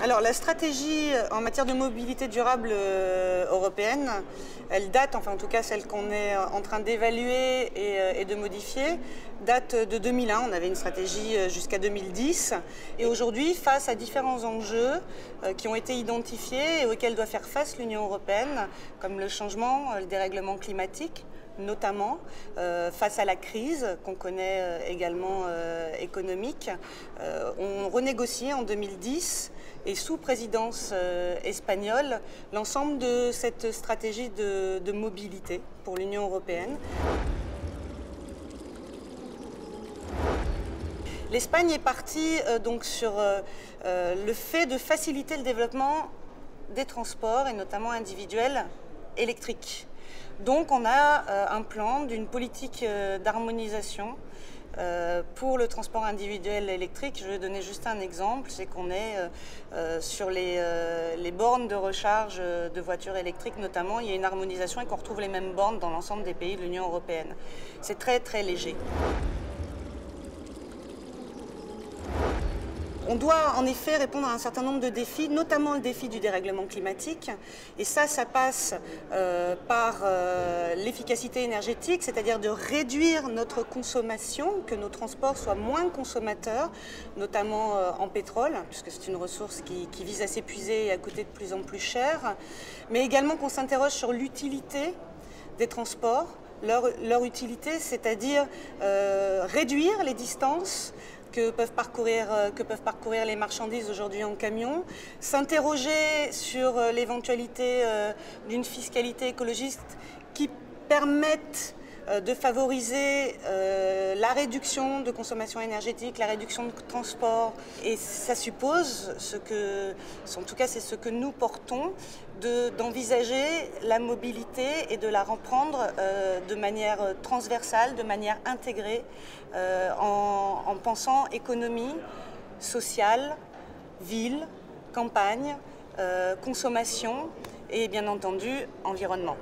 Alors la stratégie en matière de mobilité durable européenne, elle date, enfin en tout cas celle qu'on est en train d'évaluer et de modifier, date de 2001. On avait une stratégie jusqu'à 2010. Et aujourd'hui, face à différents enjeux qui ont été identifiés et auxquels doit faire face l'Union européenne, comme le changement, le dérèglement climatique, notamment face à la crise qu'on connaît également économique. On renégocie en 2010 et sous présidence espagnole l'ensemble de cette stratégie de mobilité pour l'Union européenne. L'Espagne est partie donc sur le fait de faciliter le développement des transports et notamment individuels électriques. Donc on a un plan d'une politique d'harmonisation pour le transport individuel électrique. Je vais donner juste un exemple, c'est qu'on est sur les bornes de recharge de voitures électriques notamment, il y a une harmonisation et qu'on retrouve les mêmes bornes dans l'ensemble des pays de l'Union européenne. C'est très très léger. On doit en effet répondre à un certain nombre de défis, notamment le défi du dérèglement climatique. Et ça passe par l'efficacité énergétique, c'est-à-dire de réduire notre consommation, que nos transports soient moins consommateurs, notamment en pétrole, puisque c'est une ressource qui vise à s'épuiser et à coûter de plus en plus cher. Mais également qu'on s'interroge sur l'utilité des transports, leur utilité, c'est-à-dire réduire les distances que peuvent parcourir les marchandises aujourd'hui en camion, s'interroger sur l'éventualité d'une fiscalité écologiste qui permette de favoriser la réduction de consommation énergétique, la réduction de transport. Et ça suppose, en tout cas c'est ce que nous portons, d'envisager la mobilité et de la reprendre de manière transversale, de manière intégrée, en pensant économie, sociale, ville, campagne, consommation et bien entendu environnement.